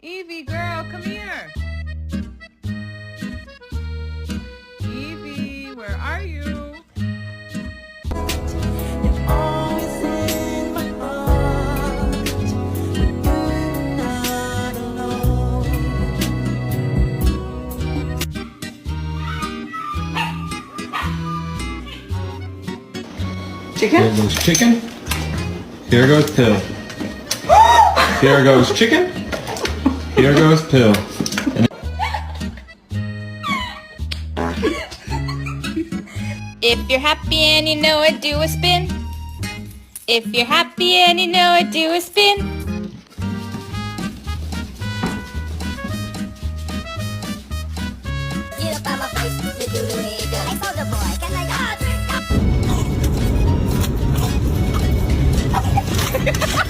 Evie, girl, come here. Evie, where are you? Chicken? Here goes chicken. Here goes pill. Here goes chicken. Here goes pill. If you're happy and you know it, do a spin. If you're happy and you know it, do a spin. Get up on my face, the doodle head gun. Hey, soldier boy, can I